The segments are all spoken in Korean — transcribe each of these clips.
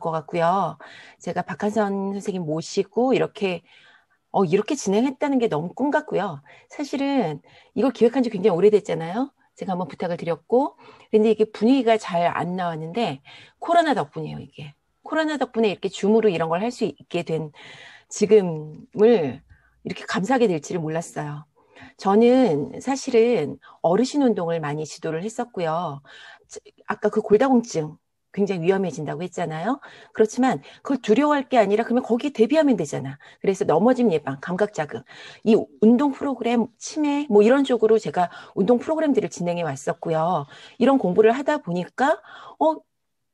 것 같고요. 제가 박한선 선생님 모시고 이렇게 진행했다는 게 너무 꿈 같고요. 사실은 이걸 기획한 지 굉장히 오래됐잖아요. 제가 한번 부탁을 드렸고, 근데 이게 분위기가 잘 안 나왔는데, 코로나 덕분이에요, 이게. 코로나 덕분에 이렇게 줌으로 이런 걸 할 수 있게 된 지금을 이렇게 감사하게 될지를 몰랐어요. 저는 사실은 어르신 운동을 많이 지도를 했었고요. 아까 그 골다공증 굉장히 위험해진다고 했잖아요. 그렇지만 그걸 두려워할 게 아니라 그러면 거기에 대비하면 되잖아. 그래서 넘어짐 예방, 감각 자극, 이 운동 프로그램, 치매 뭐 이런 쪽으로 제가 운동 프로그램들을 진행해 왔었고요. 이런 공부를 하다 보니까 어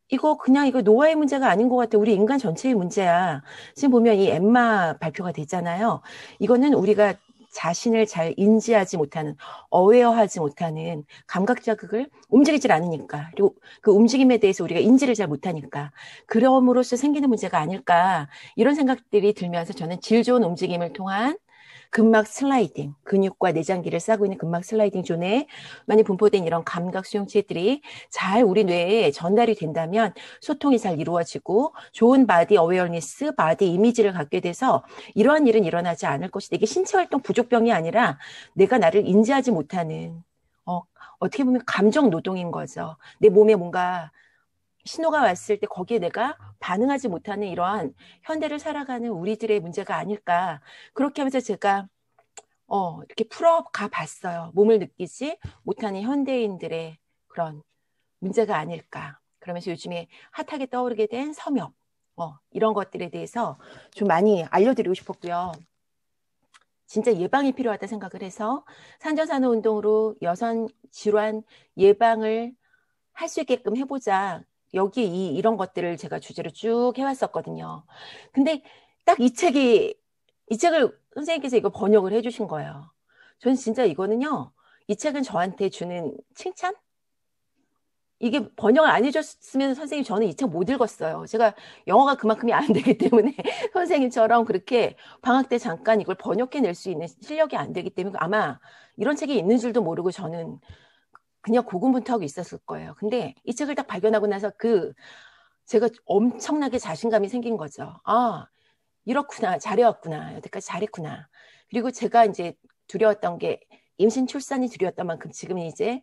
이거 그냥 이거 노화의 문제가 아닌 것 같아. 우리 인간 전체의 문제야. 지금 보면 이 엠마 발표가 됐잖아요. 이거는 우리가 자신을 잘 인지하지 못하는, 어웨어하지 못하는 감각 자극을 움직이질 않으니까. 그리고 그 움직임에 대해서 우리가 인지를 잘 못하니까. 그럼으로써 생기는 문제가 아닐까. 이런 생각들이 들면서 저는 질 좋은 움직임을 통한 근막 슬라이딩, 근육과 내장기를 싸고 있는 근막 슬라이딩 존에 많이 분포된 이런 감각 수용체들이 잘 우리 뇌에 전달이 된다면 소통이 잘 이루어지고 좋은 바디 어웨어니스, 바디 이미지를 갖게 돼서 이러한 일은 일어나지 않을 것이다. 이게 신체 활동 부족병이 아니라 내가 나를 인지하지 못하는 어떻게 보면 감정 노동인 거죠. 내 몸에 뭔가 신호가 왔을 때 거기에 내가 반응하지 못하는 이러한 현대를 살아가는 우리들의 문제가 아닐까. 그렇게 하면서 제가 이렇게 풀어가 봤어요. 몸을 느끼지 못하는 현대인들의 그런 문제가 아닐까. 그러면서 요즘에 핫하게 떠오르게 된 섬욕, 이런 것들에 대해서 좀 많이 알려드리고 싶었고요. 진짜 예방이 필요하다 생각을 해서 산전산후 운동으로 여성 질환 예방을 할 수 있게끔 해보자. 여기 이런 것들을 제가 주제로 쭉 해왔었거든요. 근데 딱 이 책을 선생님께서 이거 번역을 해주신 거예요. 저는 진짜 이거는요, 이 책은 저한테 주는 칭찬? 이게 번역을 안 해줬으면 선생님 저는 이 책 못 읽었어요. 제가 영어가 그만큼이 안 되기 때문에 선생님처럼 그렇게 방학 때 잠깐 이걸 번역해낼 수 있는 실력이 안 되기 때문에 아마 이런 책이 있는 줄도 모르고 저는 그냥 고군분투하고 있었을 거예요. 근데 이 책을 딱 발견하고 나서 제가 엄청나게 자신감이 생긴 거죠. 아, 이렇구나. 잘해왔구나. 여태까지 잘했구나. 그리고 제가 이제 두려웠던 게 임신 출산이 두려웠던 만큼 지금은 이제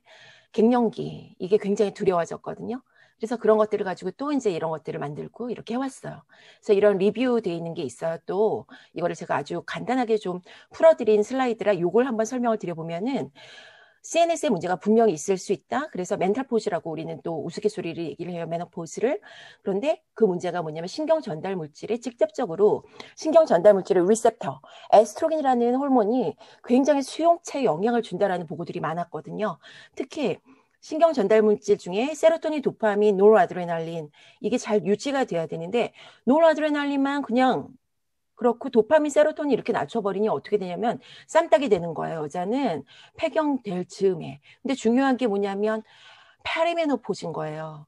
갱년기 이게 굉장히 두려워졌거든요. 그래서 그런 것들을 가지고 또 이제 이런 것들을 만들고 이렇게 해왔어요. 그래서 이런 리뷰 돼 있는 게 있어요. 또 이거를 제가 아주 간단하게 좀 풀어드린 슬라이드라 요걸 한번 설명을 드려보면은 CNS의 문제가 분명히 있을 수 있다. 그래서 멘탈포즈라고 우리는 또 우스갯소리를 얘기를 해요. 메노포즈를. 그런데 그 문제가 뭐냐면 신경 전달 물질에 직접적으로 신경 전달 물질의 리셉터, 에스트로겐이라는 호르몬이 굉장히 수용체에 영향을 준다라는 보고들이 많았거든요. 특히 신경 전달 물질 중에 세로토닌, 도파민, 노르아드레날린 이게 잘 유지가 돼야 되는데 노르아드레날린만 그냥 그렇고 도파민, 세로토닌 이렇게 낮춰버리니 어떻게 되냐면 쌈딱이 되는 거예요. 여자는 폐경될 즈음에. 근데 중요한 게 뭐냐면 페리메노포즈인 거예요.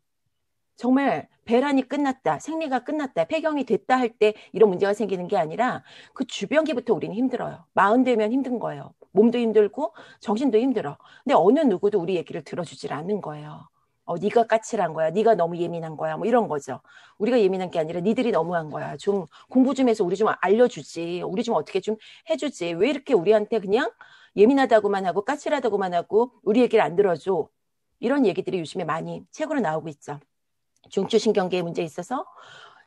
정말 배란이 끝났다, 생리가 끝났다, 폐경이 됐다 할 때 이런 문제가 생기는 게 아니라 그 주변기부터 우리는 힘들어요. 마흔 되면 힘든 거예요. 몸도 힘들고 정신도 힘들어. 근데 어느 누구도 우리 얘기를 들어주질 않는 거예요. 네가 까칠한 거야. 네가 너무 예민한 거야. 뭐 이런 거죠. 우리가 예민한 게 아니라 니들이 너무한 거야. 좀 공부 좀 해서 우리 좀 알려주지. 우리 좀 어떻게 좀 해주지. 왜 이렇게 우리한테 그냥 예민하다고만 하고 까칠하다고만 하고 우리 얘기를 안 들어줘. 이런 얘기들이 요즘에 많이 책으로 나오고 있죠. 중추신경계에 문제 있어서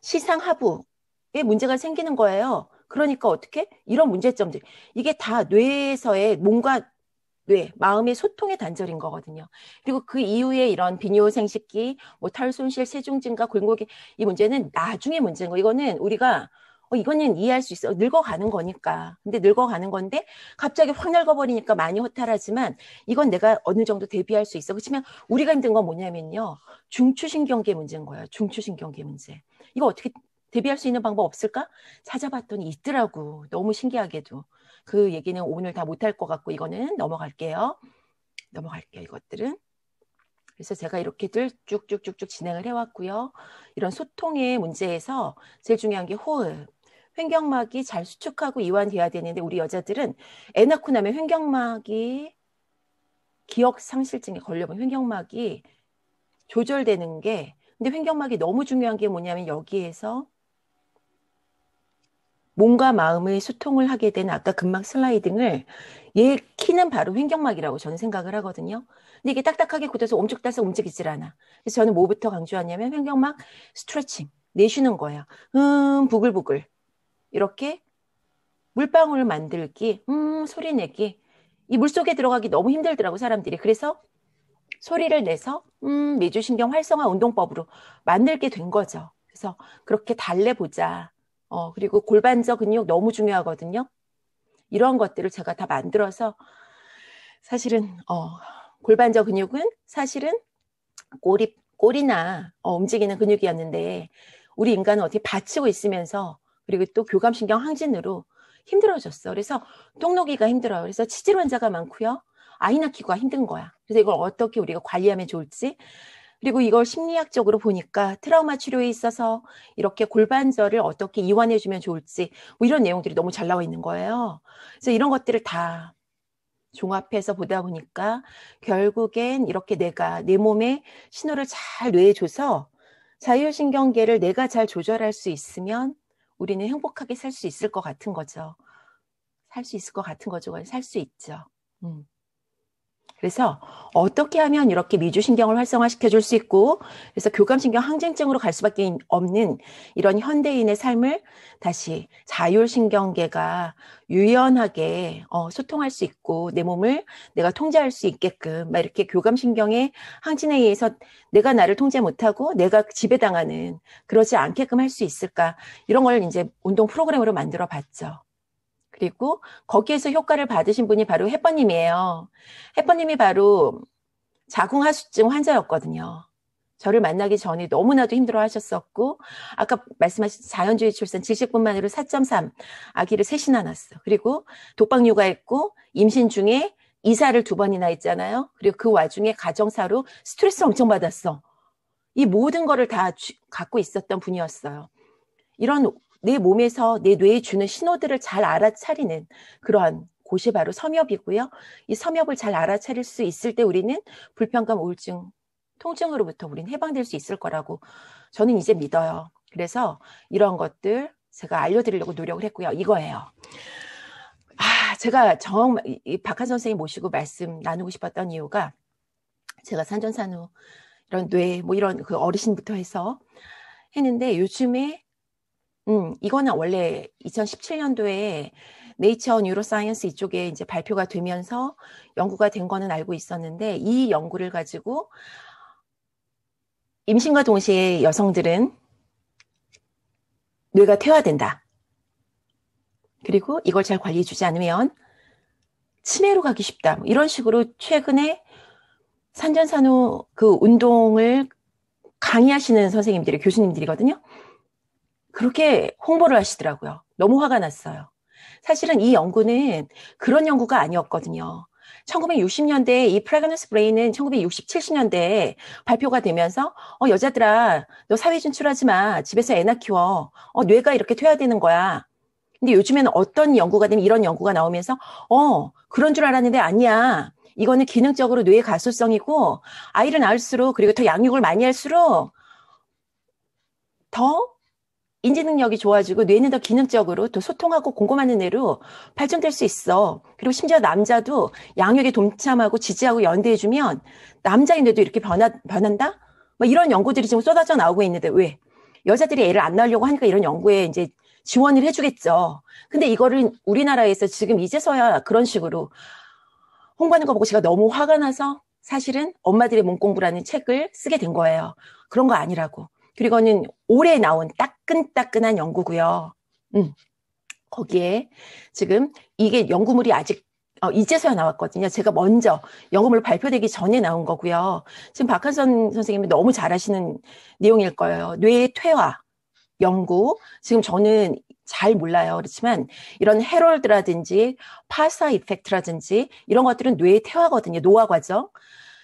시상하부에 문제가 생기는 거예요. 그러니까 어떻게? 이런 문제점들. 이게 다 뇌에서의 몸과 뇌, 마음의 소통의 단절인 거거든요. 그리고 그 이후에 이런 비뇨생식기, 뭐 털손실, 세중 증가, 골목이 이 문제는 나중에 문제인 거. 이거는 우리가 이거는 이해할 수 있어. 늙어가는 거니까. 근데 늙어가는 건데 갑자기 확 늙어버리니까 많이 허탈하지만 이건 내가 어느 정도 대비할 수 있어. 그렇지만 우리가 힘든 건 뭐냐면요. 중추신경계 문제인 거예요. 중추신경계 문제. 이거 어떻게 대비할 수 있는 방법 없을까? 찾아봤더니 있더라고. 너무 신기하게도. 그 얘기는 오늘 다 못할 것 같고 이거는 넘어갈게요. 이것들은. 그래서 제가 이렇게들 쭉쭉쭉쭉 진행을 해왔고요. 이런 소통의 문제에서 제일 중요한 게 호흡. 횡격막이 잘 수축하고 이완돼야 되는데 우리 여자들은 애 낳고 나면 횡격막이 기억 상실증에 걸려본 횡격막이 조절되는 게 근데 횡격막이 너무 중요한 게 뭐냐면 여기에서 몸과 마음의 소통을 하게 된 아까 근막 슬라이딩을 얘 키는 바로 횡격막이라고 저는 생각을 하거든요. 근데 이게 딱딱하게 굳어서 엄청 따서 움직이질 않아. 그래서 저는 뭐부터 강조하냐면 횡격막 스트레칭, 내쉬는 거예요. 부글부글. 이렇게 물방울 만들기, 소리 내기. 이 물속에 들어가기 너무 힘들더라고, 사람들이. 그래서 소리를 내서, 미주신경 활성화 운동법으로 만들게 된 거죠. 그래서 그렇게 달래보자. 그리고 골반저 근육 너무 중요하거든요. 이런 것들을 제가 다 만들어서 사실은, 골반저 근육은 사실은 꼬리나 움직이는 근육이었는데 우리 인간은 어떻게 받치고 있으면서 그리고 또 교감신경 항진으로 힘들어졌어. 그래서 똥누기가 힘들어요. 그래서 치질 환자가 많고요. 아이 낳기가 힘든 거야. 그래서 이걸 어떻게 우리가 관리하면 좋을지. 그리고 이걸 심리학적으로 보니까 트라우마 치료에 있어서 이렇게 골반절을 어떻게 이완해주면 좋을지 뭐 이런 내용들이 너무 잘 나와 있는 거예요. 그래서 이런 것들을 다 종합해서 보다 보니까 결국엔 이렇게 내가 내 몸에 신호를 잘 뇌줘서 자율신경계를 내가 잘 조절할 수 있으면 우리는 행복하게 살 수 있을 것 같은 거죠. 살 수 있을 것 같은 거죠. 살 수 있죠. 그래서 어떻게 하면 이렇게 미주신경을 활성화시켜 줄 수 있고 그래서 교감신경 항진증으로 갈 수밖에 없는 이런 현대인의 삶을 다시 자율신경계가 유연하게 소통할 수 있고 내 몸을 내가 통제할 수 있게끔 막 이렇게 교감신경의 항진에 의해서 내가 나를 통제 못하고 내가 지배당하는 그러지 않게끔 할 수 있을까 이런 걸 이제 운동 프로그램으로 만들어 봤죠. 그리고 거기에서 효과를 받으신 분이 바로 햇버님이에요. 햇버님이 바로 자궁하수증 환자였거든요. 저를 만나기 전에 너무나도 힘들어 하셨었고 아까 말씀하신 자연주의 출산 질식분만으로 4.3 아기를 셋이나 낳았어. 그리고 독박 육아했고 임신 중에 이사를 2번이나 했잖아요. 그리고 그 와중에 가정사로 스트레스 엄청 받았어. 이 모든 거를 다 갖고 있었던 분이었어요. 이런 내 몸에서 내 뇌에 주는 신호들을 잘 알아차리는 그러한 곳이 바로 섬엽이고요. 이 섬엽을 잘 알아차릴 수 있을 때 우리는 불편감, 우울증, 통증으로부터 우리는 해방될 수 있을 거라고 저는 이제 믿어요. 그래서 이런 것들 제가 알려드리려고 노력을 했고요. 이거예요. 제가 정말 이 박한 선생님 모시고 말씀 나누고 싶었던 이유가 제가 산전산후 이런 뇌 뭐 이런 그 어르신부터 해서 했는데 요즘에 이거는 원래 2017년도에 네이처 뉴로사이언스 이쪽에 이제 발표가 되면서 연구가 된 거는 알고 있었는데 이 연구를 가지고 임신과 동시에 여성들은 뇌가 퇴화된다. 그리고 이걸 잘 관리해주지 않으면 치매로 가기 쉽다. 뭐 이런 식으로 최근에 산전산후 그 운동을 강의하시는 선생님들이 교수님들이거든요. 그렇게 홍보를 하시더라고요. 너무 화가 났어요. 사실은 이 연구는 그런 연구가 아니었거든요. 1960년대에 이 프레그넌스 브레인은 1960, 70년대에 발표가 되면서 여자들아 너 사회 진출하지 마. 집에서 애나 키워. 뇌가 이렇게 퇴화되는 거야. 근데 요즘에는 어떤 연구가 되면 이런 연구가 나오면서 그런 줄 알았는데 아니야. 이거는 기능적으로 뇌의 가소성이고 아이를 낳을수록 그리고 더 양육을 많이 할수록 더 인지 능력이 좋아지고 뇌는 더 기능적으로 더 소통하고 공감하는 뇌로 발전될 수 있어. 그리고 심지어 남자도 양육에 동참하고 지지하고 연대해주면 남자의 뇌도 이렇게 변한다? 뭐 이런 연구들이 지금 쏟아져 나오고 있는데 왜? 여자들이 애를 안 낳으려고 하니까 이런 연구에 이제 지원을 해주겠죠. 근데 이거를 우리나라에서 지금 이제서야 그런 식으로 홍보하는 거 보고 제가 너무 화가 나서 사실은 엄마들의 몸공부라는 책을 쓰게 된 거예요. 그런 거 아니라고. 그리고는 올해 나온 따끈따끈한 연구고요. 거기에 지금 이게 연구물이 아직 이제서야 나왔거든요. 제가 먼저 연구물 발표되기 전에 나온 거고요. 지금 박한선 선생님이 너무 잘하시는 내용일 거예요. 뇌의 퇴화 연구. 지금 저는 잘 몰라요. 그렇지만 이런 헤럴드라든지 파사 이펙트라든지 이런 것들은 뇌의 퇴화거든요. 노화 과정.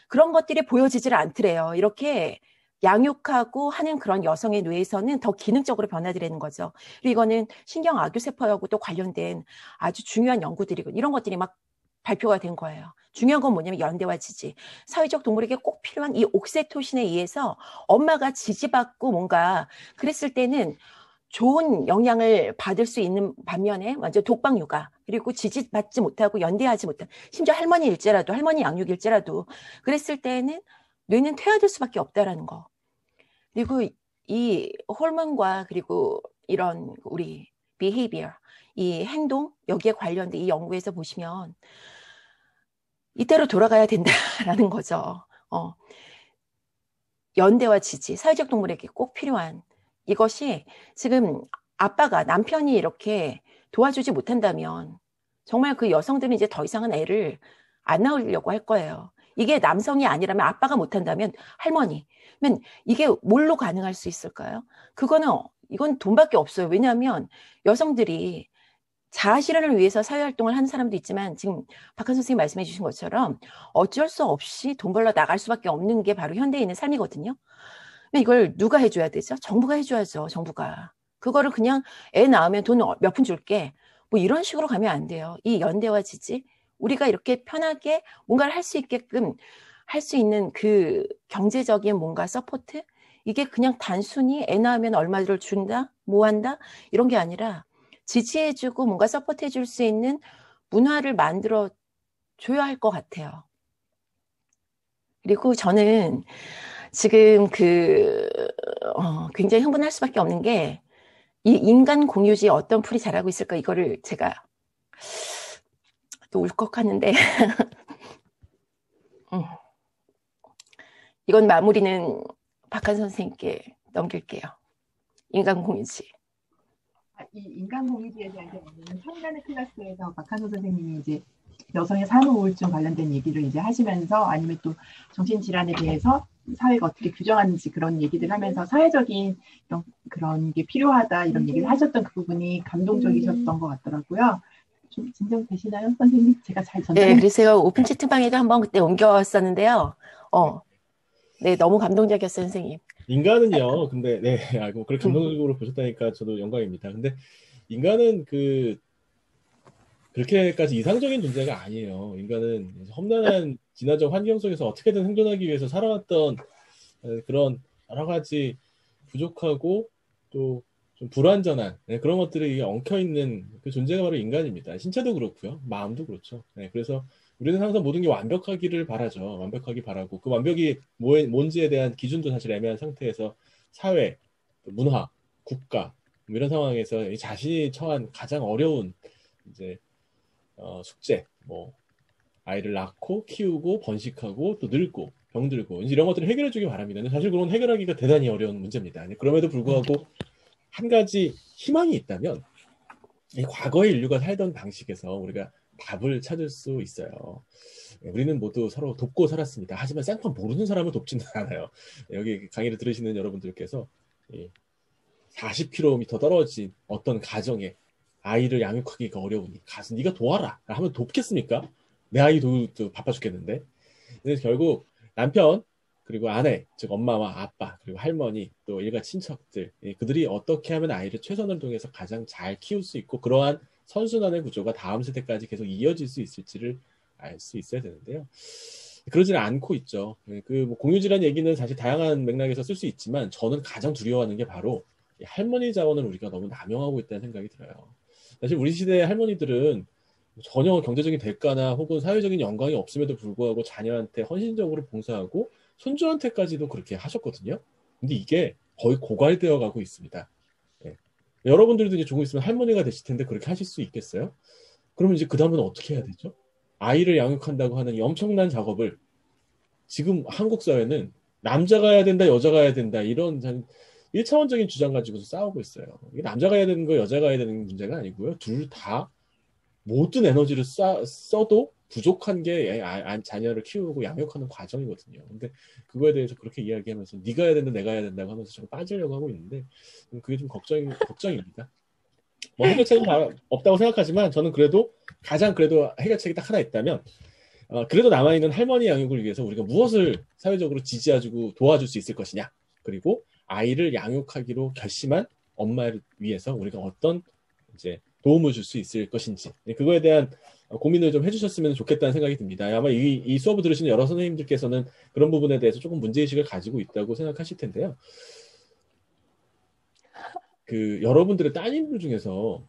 그런 것들이 보여지질 않더래요. 이렇게 양육하고 하는 그런 여성의 뇌에서는 더 기능적으로 변화되는 거죠. 그리고 이거는 신경악유세포하고 또 관련된 아주 중요한 연구들이고 이런 것들이 막 발표가 된 거예요. 중요한 건 뭐냐면 연대와 지지. 사회적 동물에게 꼭 필요한 이 옥시토신에 의해서 엄마가 지지받고 뭔가 그랬을 때는 좋은 영향을 받을 수 있는 반면에 완전 독박 육아 그리고 지지받지 못하고 연대하지 못한 심지어 할머니일지라도 할머니 양육일지라도 그랬을 때는 뇌는 퇴화될 수밖에 없다라는 거. 그리고 이 호르몬과 그리고 이런 우리 behavior 이 행동 여기에 관련된 이 연구에서 보시면 이때로 돌아가야 된다라는 거죠. 연대와 지지 사회적 동물에게 꼭 필요한 이것이 지금 아빠가 남편이 이렇게 도와주지 못한다면 정말 그 여성들은 이제 더 이상은 애를 안 낳으려고 할 거예요. 이게 남성이 아니라면 아빠가 못한다면 할머니. 그러면 이게 뭘로 가능할 수 있을까요? 이건 돈밖에 없어요. 왜냐하면 여성들이 자아실현을 위해서 사회활동을 하는 사람도 있지만 지금 박한 선생님 말씀해 주신 것처럼 어쩔 수 없이 돈 벌러 나갈 수밖에 없는 게 바로 현대인의 삶이거든요. 근데 이걸 누가 해줘야 되죠? 정부가 해줘야죠. 정부가. 그거를 그냥 애 낳으면 돈 몇 푼 줄게. 뭐 이런 식으로 가면 안 돼요. 이 연대와 지지. 우리가 이렇게 편하게 뭔가를 할 수 있게끔 할 수 있는 그 경제적인 뭔가 서포트? 이게 그냥 단순히 애 낳으면 얼마를 준다? 뭐 한다? 이런 게 아니라 지지해주고 뭔가 서포트해줄 수 있는 문화를 만들어 줘야 할 것 같아요. 그리고 저는 지금 굉장히 흥분할 수밖에 없는 게 이 인간 공유지에 어떤 풀이 자라고 있을까 이거를 제가 또 울컥하는데 이건 마무리는 박한 선생님께 넘길게요. 인간 공유지. 이 인간 공유지에 대한 경우는 현관의 클래스에서 박한호 선생님이 이제 여성의 산후 우울증 관련된 얘기를 이제 하시면서 아니면 또 정신질환에 대해서 사회가 어떻게 규정하는지 그런 얘기들 하면서 사회적인 그런 게 필요하다 이런 얘기를 하셨던 그 부분이 감동적이셨던 것 같더라고요. 좀 진정되시나요, 선생님? 제가 잘 네, 그래서 제가 오픈 채팅방에도 한번 그때 옮겨왔었는데요. 네, 너무 감동적이었어요, 선생님. 인간은요, 근데, 네, 뭐, 그렇게 감동적으로 보셨다니까 저도 영광입니다. 근데, 인간은 그렇게까지 이상적인 존재가 아니에요. 인간은 험난한 진화적 환경 속에서 어떻게든 생존하기 위해서 살아왔던 그런 여러 가지 부족하고 또 좀 불완전한 그런 것들이 엉켜있는 그 존재가 바로 인간입니다. 신체도 그렇고요. 마음도 그렇죠. 그래서 우리는 항상 모든 게 완벽하기를 바라죠. 완벽하기 바라고 그 완벽이 뭔지에 대한 기준도 사실 애매한 상태에서 사회, 문화, 국가 이런 상황에서 자신이 처한 가장 어려운 이제 숙제, 뭐 아이를 낳고 키우고 번식하고 또 늙고 병들고 이런 것들을 해결해 주기 바랍니다. 근데 사실 그건 해결하기가 대단히 어려운 문제입니다. 그럼에도 불구하고 한 가지 희망이 있다면 이 과거의 인류가 살던 방식에서 우리가 답을 찾을 수 있어요. 우리는 모두 서로 돕고 살았습니다. 하지만 쌍판 모르는 사람을 돕지는 않아요. 여기 강의를 들으시는 여러분들께서 40km 떨어진 어떤 가정에 아이를 양육하기가 어려우니 가서 네가 도와라 하면 돕겠습니까? 내 아이도 바빠 죽겠는데. 그래서 결국 남편 그리고 아내, 즉 엄마와 아빠 그리고 할머니 또 일가 친척들 그들이 어떻게 하면 아이를 최선을 통해서 가장 잘 키울 수 있고 그러한 선순환의 구조가 다음 세대까지 계속 이어질 수 있을지를 알 수 있어야 되는데요. 그러지는 않고 있죠. 뭐 공유질환 얘기는 사실 다양한 맥락에서 쓸 수 있지만 저는 가장 두려워하는 게 바로 할머니 자원을 우리가 너무 남용하고 있다는 생각이 들어요. 사실 우리 시대의 할머니들은 전혀 경제적인 대가나 혹은 사회적인 영광이 없음에도 불구하고 자녀한테 헌신적으로 봉사하고 손주한테까지도 그렇게 하셨거든요. 근데 이게 거의 고갈되어 가고 있습니다. 여러분들도 이제 조금 있으면 할머니가 되실 텐데 그렇게 하실 수 있겠어요? 그러면 이제 그 다음은 어떻게 해야 되죠? 아이를 양육한다고 하는 이 엄청난 작업을 지금 한국 사회는 남자가 해야 된다, 여자가 해야 된다 이런 1차원적인 주장 가지고서 싸우고 있어요. 이게 남자가 해야 되는 거, 여자가 해야 되는 문제가 아니고요. 둘 다 모든 에너지를 써도 부족한 게 자녀를 키우고 양육하는 과정이거든요. 근데 그거에 대해서 그렇게 이야기하면서 네가 해야 된다, 내가 해야 된다고 하면서 좀 빠지려고 하고 있는데 그게 좀 걱정입니다. 뭐 해결책은 없다고 생각하지만 저는 가장 해결책이 딱 하나 있다면 그래도 남아있는 할머니 양육을 위해서 우리가 무엇을 사회적으로 지지해주고 도와줄 수 있을 것이냐 그리고 아이를 양육하기로 결심한 엄마를 위해서 우리가 어떤 이제 도움을 줄 수 있을 것인지 그거에 대한 고민을 좀 해주셨으면 좋겠다는 생각이 듭니다. 아마 이 수업을 들으시는 여러 선생님들께서는 그런 부분에 대해서 조금 문제의식을 가지고 있다고 생각하실 텐데요. 여러분들의 따님들 중에서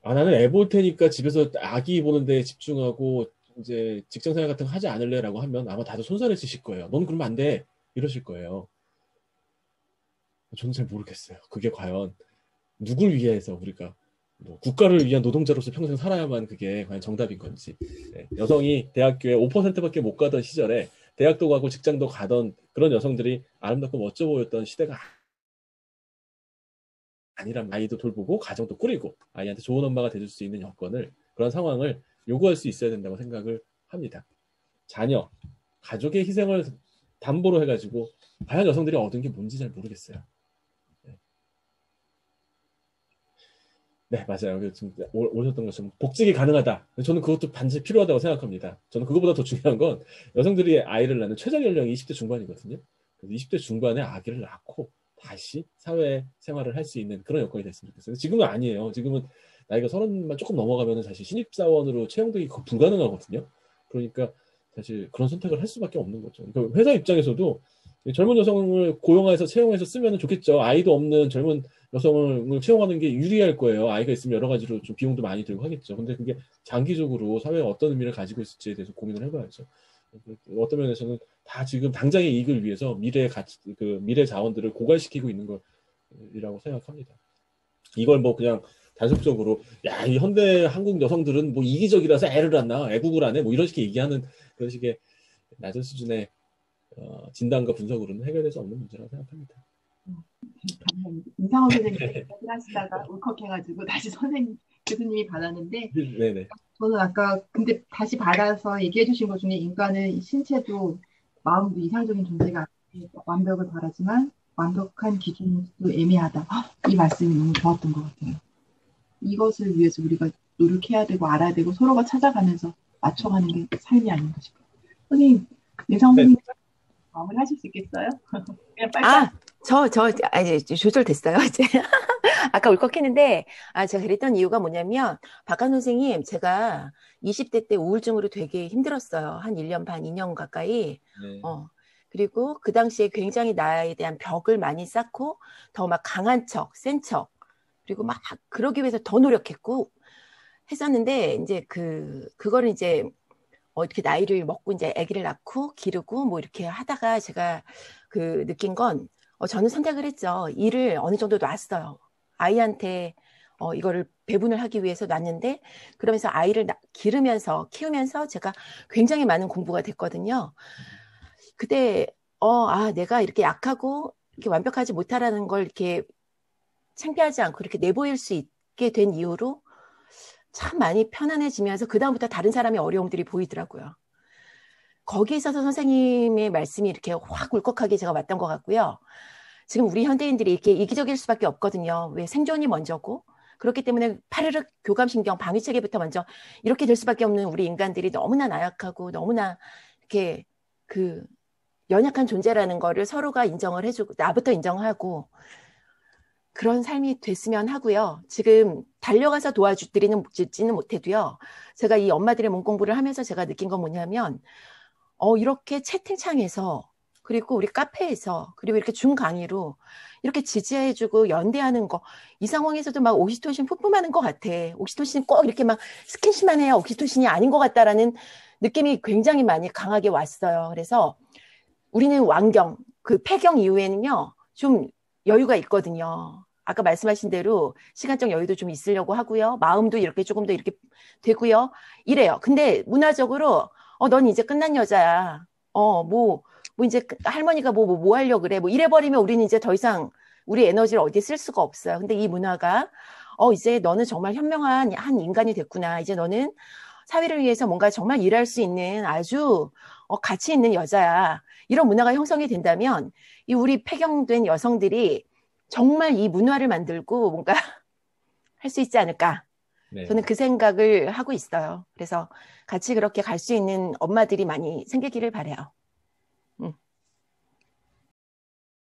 나는 애 볼 테니까 집에서 아기 보는데 집중하고 이제 직장생활 같은 거 하지 않을래라고 하면 아마 다들 손살을 치실 거예요. 넌 그러면 안 돼. 이러실 거예요. 저는 잘 모르겠어요. 그게 과연 누굴 위해서 우리가 뭐 국가를 위한 노동자로서 평생 살아야만 그게 과연 정답인 건지. 네. 여성이 대학교에 5%밖에 못 가던 시절에 대학도 가고 직장도 가던 그런 여성들이 아름답고 멋져 보였던 시대가 아니란, 아이도 돌보고 가정도 꾸리고 아이한테 좋은 엄마가 돼줄 수 있는 여건을, 그런 상황을 요구할 수 있어야 된다고 생각을 합니다. 자녀, 가족의 희생을 담보로 해가지고 과연 여성들이 얻은 게 뭔지 잘 모르겠어요. 네, 맞아요. 지금 오셨던 것처럼 복직이 가능하다. 저는 그것도 반드시 필요하다고 생각합니다. 저는 그것보다 더 중요한 건 여성들이 아이를 낳는 최저 연령이 20대 중반이거든요. 그래서 20대 중반에 아기를 낳고 다시 사회 생활을 할 수 있는 그런 여건이 됐으면 좋겠어요. 지금은 아니에요. 지금은 나이가 30만 조금 넘어가면 사실 신입사원으로 채용되기 불가능하거든요. 그러니까 사실 그런 선택을 할 수밖에 없는 거죠. 그러니까 회사 입장에서도 젊은 여성을 고용해서 채용해서 쓰면 좋겠죠. 아이도 없는 젊은 여성을 채용하는 게 유리할 거예요. 아이가 있으면 여러 가지로 좀 비용도 많이 들고 하겠죠. 근데 그게 장기적으로 사회에 어떤 의미를 가지고 있을지에 대해서 고민을 해봐야죠. 어떤 면에서는 다 지금 당장의 이익을 위해서 미래 자원들을 고갈시키고 있는 것이라고 생각합니다. 이걸 뭐 그냥 단속적으로 이 현대 한국 여성들은 뭐 이기적이라서 애를 안 낳아, 애국을 안 해, 뭐 이런 식의 얘기하는 그런 식의 낮은 수준의 진단과 분석으로는 해결될 수 없는 문제라고 생각합니다. 임상원 선생님 하시다가 울컥해가지고 다시 교수님이 받았는데, 네네. 저는 아까 근데 다시 받아서 얘기해 주신 것 중에 인간은 신체도 마음도 이상적인 존재가 아니고 완벽을 바라지만 완벽한 기준도 애매하다. 이 말씀이 너무 좋았던 것 같아요. 이것을 위해서 우리가 노력해야 되고 알아야 되고 서로가 찾아가면서 맞춰가는 게 삶이 아닌가 싶어요. 선생님, 임상원 선생님 마무리하실 수 있겠어요? 그냥 빨리. 이제 조절됐어요, 이제. 아까 울컥했는데, 제가 그랬던 이유가 뭐냐면, 박한 선생님, 제가 20대 때 우울증으로 되게 힘들었어요. 한 1년 반, 2년 가까이. 네. 그리고 그 당시에 굉장히 나에 대한 벽을 많이 쌓고, 더 막 강한 척, 센 척, 그리고 막 그러기 위해서 더 노력했고, 했었는데, 이제 그거를 이제, 이렇게 나이를 먹고 이제 아기를 낳고 기르고 뭐 이렇게 하다가 제가 느낀 건, 저는 선택을 했죠. 일을 어느 정도 놨어요. 아이한테 이거를 배분을 하기 위해서 놨는데, 그러면서 아이를 기르면서 키우면서 제가 굉장히 많은 공부가 됐거든요. 그때 내가 이렇게 약하고 이렇게 완벽하지 못하라는 걸 이렇게 창피하지 않고 이렇게 내보일 수 있게 된 이후로 참 많이 편안해지면서 그다음부터 다른 사람의 어려움들이 보이더라고요. 거기에 있어서 선생님의 말씀이 이렇게 확 울컥하게 제가 왔던 것 같고요. 지금 우리 현대인들이 이렇게 이기적일 수밖에 없거든요. 왜 생존이 먼저고. 그렇기 때문에 파르륵 교감신경, 방위체계부터 먼저 이렇게 될 수밖에 없는 우리 인간들이 너무나 나약하고 너무나 이렇게 연약한 존재라는 거를 서로가 인정을 해주고, 나부터 인정하고, 그런 삶이 됐으면 하고요. 지금 달려가서 도와주지는 못해도요. 제가 이 엄마들의 몸 공부를 하면서 제가 느낀 건 뭐냐면, 이렇게 채팅창에서, 그리고 우리 카페에서, 그리고 이렇게 준 강의로 이렇게 지지해주고 연대하는 거, 이 상황에서도 막 옥시토신 뿜뿜하는 것 같아. 옥시토신 꼭 이렇게 막 스킨십만 해야 옥시토신이 아닌 것 같다라는 느낌이 굉장히 많이 강하게 왔어요. 그래서 우리는 완경, 폐경 이후에는요, 좀 여유가 있거든요. 아까 말씀하신 대로 시간적 여유도 좀 있으려고 하고요. 마음도 이렇게 조금 더 이렇게 되고요. 이래요. 근데 문화적으로 넌 이제 끝난 여자야. 뭐 이제 할머니가 뭐 하려고 그래. 뭐 이래버리면 우리는 이제 더 이상 우리 에너지를 어디에 쓸 수가 없어요. 근데 이 문화가 이제 너는 정말 현명한 한 인간이 됐구나. 이제 너는 사회를 위해서 뭔가 정말 일할 수 있는 아주 가치 있는 여자야. 이런 문화가 형성이 된다면 이 우리 폐경된 여성들이 정말 이 문화를 만들고 뭔가 할 수 있지 않을까. 네. 저는 그 생각을 하고 있어요. 그래서 같이 그렇게 갈 수 있는 엄마들이 많이 생기기를 바라요.